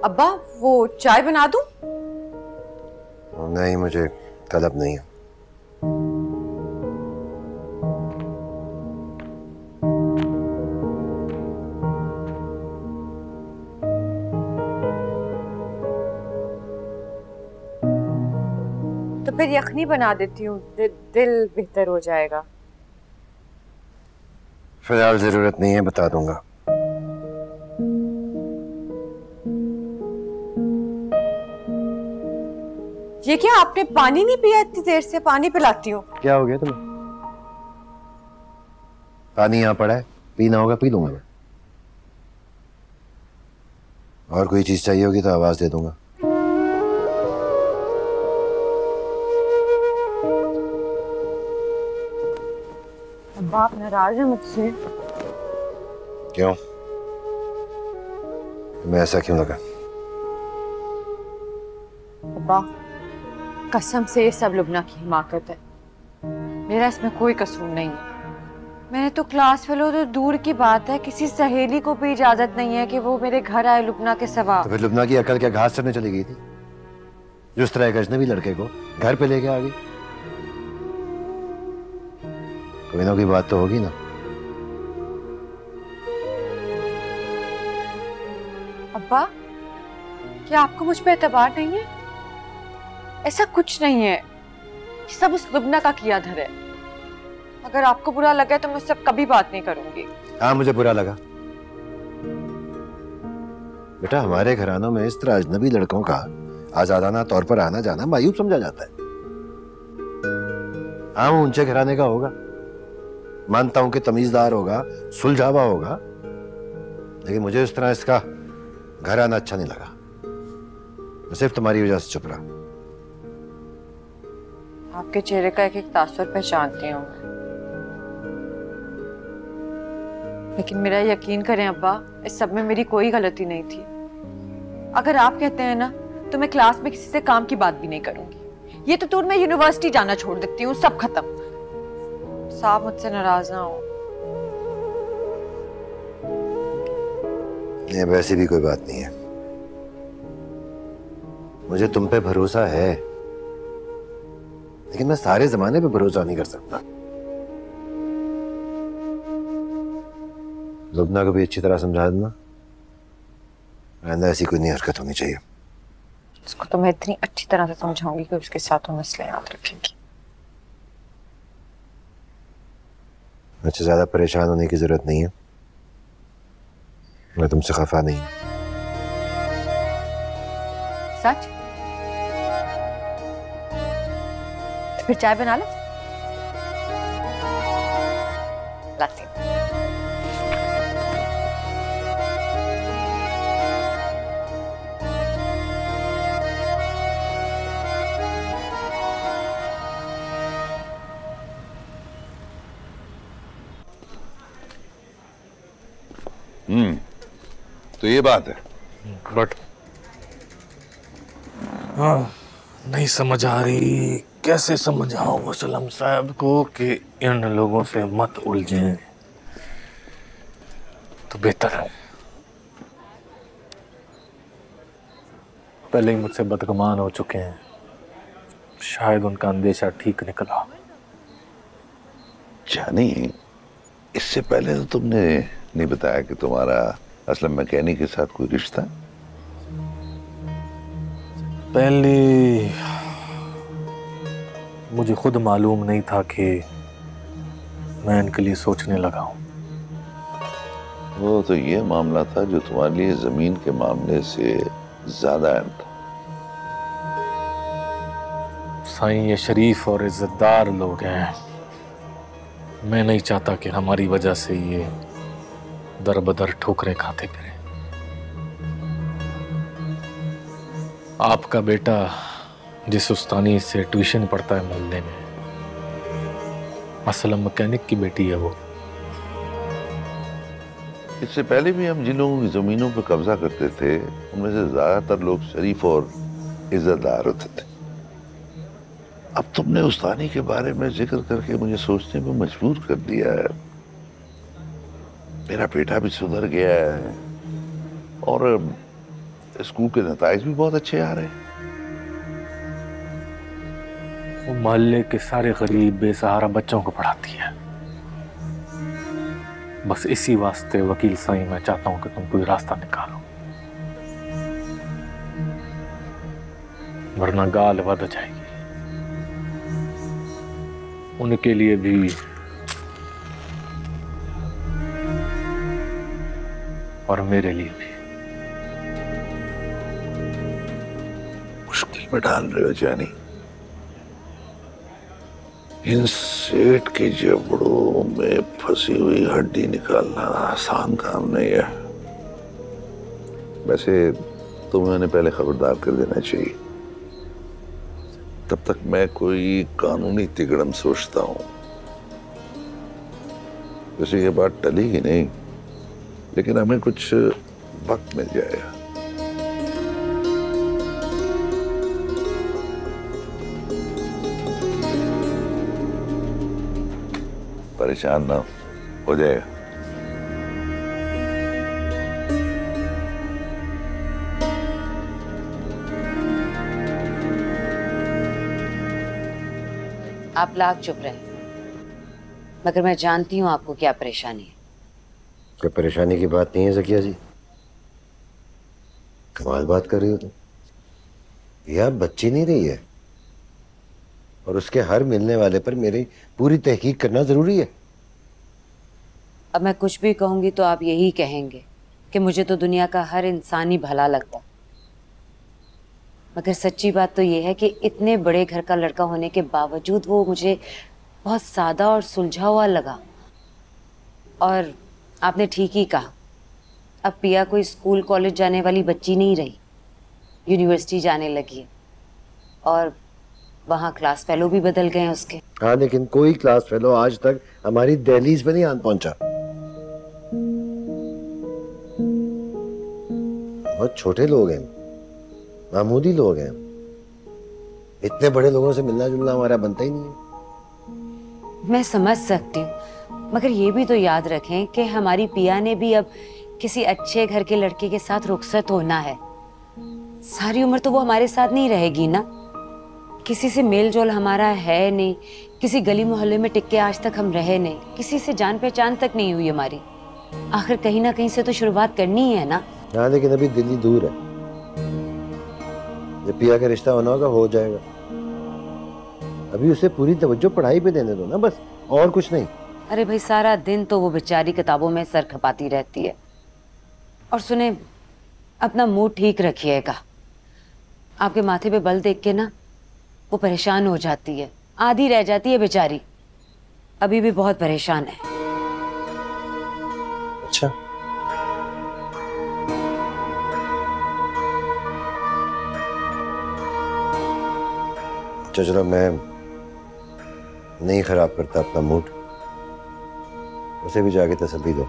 अब्बा वो चाय बना दूं? नहीं, मुझे तलब नहीं है। तो फिर यखनी बना देती हूँ, दिल बेहतर हो जाएगा। फिलहाल जरूरत नहीं है, बता दूंगा। ये क्या, आपने पानी नहीं पिया इतनी देर से? पानी पिलाती हूँ। क्या हो गया तुम्हें? पानी यहाँ पड़ा है, पीना होगा पी लूंगा मैं। और कोई चीज चाहिए होगी तो आवाज दे दूंगा। अब्बा आप नाराज हैं मुझसे? क्यों? तुम्हें ऐसा क्यों लगा? अब्बा कसम से ये सब लुबना की हिमाकत है, मेरा इसमें कोई कसूर नहीं है। मैंने तो क्लास फेलो तो दूर की बात है, किसी सहेली को भी इजाजत नहीं है कि वो मेरे घर आए लुबना के सवा। तो फिर लुबना की अकल क्या घास चरने चली गई थी जो इस तरह एक अजनबी लड़के को घर पे लेके आ गई? कोई ना कोई बात तो होगी ना। अब्बा क्या आपको मुझ पे एतबार नहीं है? ऐसा कुछ नहीं है, ये सब उस लुबना का किया धर है। अगर आपको बुरा लगे तो मैं उससे कभी बात नहीं करूंगी। हाँ, मुझे बुरा लगा। बेटा, हमारे घरानों में इस तरह अजनबी लड़कों का आजादाना तौर पर आना जाना मायूब समझा जाता है। हाँ, वो ऊंचे घराने का होगा, मानता हूं कि तमीजदार होगा, सुलझावा होगा, लेकिन मुझे इस तरह इसका घर आना अच्छा नहीं लगा। मैं सिर्फ तुम्हारी वजह से चुप रहा। आपके चेहरे का एक एक तासुर पहचानती हूँ मैं, लेकिन मेरा यकीन करें अब्बा, इस सब में मेरी कोई गलती नहीं थी। अगर आप कहते हैं ना तो मैं क्लास में किसी से काम की बात भी नहीं करूंगी। ये तो टूर में यूनिवर्सिटी जाना छोड़ देती हूँ, सब खत्म। साहब मुझसे नाराज ना हो। नहीं, वैसी भी कोई बात नहीं है। मुझे तुम पे भरोसा है, लेकिन मैं सारे जमाने पे भरोसा नहीं कर सकता। लुबना को भी अच्छी तरह समझा देना, आइंदा ऐसी कोई नहीं हरकत होनी चाहिए। उसको तो मैं इतनी अच्छी तरह से समझाऊंगी कि उसके साथ वो मसले याद रखेंगी। मुझसे ज्यादा परेशान होने की जरूरत नहीं है, मैं तुमसे खफा नहीं। सच? तो फिर चाय बना लो। लाती हूँ। तो ये बात है। बट हाँ, नहीं समझ आ रही कैसे समझाऊं असलम साहब को कि इन लोगों से मत उलझें तो बेहतर है। पहले ही मुझसे बदगुमान हो चुके हैं, शायद उनका अंदेशा ठीक निकला। जानी, इससे पहले तो तुमने नहीं बताया कि तुम्हारा असलम मैकेनिक के साथ कोई रिश्ता? पहले मुझे खुद मालूम नहीं था कि मैं इनके लिए सोचने लगा हूं। वो तो ये मामला था जो तुम्हारे लिए जमीन के मामले से ज्यादा अहम था। साईं, ये शरीफ और इज्जतदार लोग हैं, मैं नहीं चाहता कि हमारी वजह से ये दर बदर ठोकरें खाते फिरें। आपका बेटा जिस उस्तानी से ट्यूशन पढ़ता है मोहल्ले में, असलम मैकेनिक की बेटी है वो। इससे पहले भी हम जिन लोगों की जमीनों पर कब्जा करते थे उनमें से ज्यादातर लोग शरीफ और इज्जतदार होते थे। अब तुमने उस्तानी के बारे में जिक्र करके मुझे सोचने पर मजबूर कर दिया है। मेरा बेटा भी सुधर गया है और स्कूल के नताइज भी बहुत अच्छे आ रहे हैं। वो मोहल्ले के सारे गरीब बेसहारा बच्चों को पढ़ाती है। बस इसी वास्ते वकील साईं मैं चाहता हूं कि तुम कोई रास्ता निकालो, वरना गाल बद जाएगी। उनके लिए भी और मेरे लिए भी। मुश्किल में डाल रहे हो जानी। इन सेठ की जबड़ों में फंसी हुई हड्डी निकालना आसान काम नहीं है। वैसे तुम्हें उन्हें पहले खबरदार कर देना चाहिए। तब तक मैं कोई कानूनी तिगड़म सोचता हूं। वैसे ये बात टली ही नहीं, लेकिन हमें कुछ वक्त मिल जाएगा। परेशान ना हो जाएगा। आप लाख चुप रहे, मगर मैं जानती हूँ आपको क्या परेशानी है। कोई परेशानी की बात नहीं है ज़किया जी, कमाल बात कर रही हो तुम। यह बच्ची नहीं रही है और उसके हर मिलने वाले पर मेरी पूरी तहकीक करना जरूरी है। अब मैं कुछ भी कहूंगी तो आप यही कहेंगे कि मुझे तो दुनिया का हर इंसान ही भला लगता, मगर सच्ची बात तो ये है कि इतने बड़े घर का लड़का होने के बावजूद वो मुझे बहुत सादा और सुलझा हुआ लगा। और आपने ठीक ही कहा, अब पिया कोई स्कूल कॉलेज जाने वाली बच्ची नहीं रही, यूनिवर्सिटी जाने लगी है और वहाँ क्लास फेलो भी बदल गए हैं उसके। हाँ, लेकिन कोई क्लास फेलो आज तक हमारी दहलीज पे नहीं आन पहुंचा। बहुत छोटे लोग हैं, मामूली लोग हैं। इतने बड़े लोगों से मिलना जुलना हमारा बनता ही नहीं है। मैं समझ सकती हूँ, मगर ये भी तो याद रखें कि हमारी पिया ने भी अब किसी अच्छे घर के लड़के के साथ रुखसत होना है। सारी उम्र तो वो हमारे साथ नहीं रहेगी ना। किसी से मेल जोल हमारा है नहीं, किसी गली मोहल्ले में टिक के आज तक हम रहे नहीं, किसी से जान पहचान तक नहीं हुई हमारी। आखिर कहीं ना कहीं से तो शुरुआत करनी ही है ना। हाँ, लेकिन अभी दिल्ली दूर है। जब पिया का रिश्ता होना होगा हो जाएगा। अभी उसे पूरी तवज्जो पढ़ाई पे देने दो ना, बस, और कुछ नहीं। अरे भाई, सारा दिन तो वो बेचारी किताबों में सर खपाती रहती है। और सुने, अपना मूड ठीक रखिएगा। आपके माथे पे बल देख के ना वो परेशान हो जाती है, आधी रह जाती है बेचारी। अभी भी बहुत परेशान है। अच्छा, चलो मैं नहीं खराब करता अपना मूड, उसे भी जाके तसल्ली दो।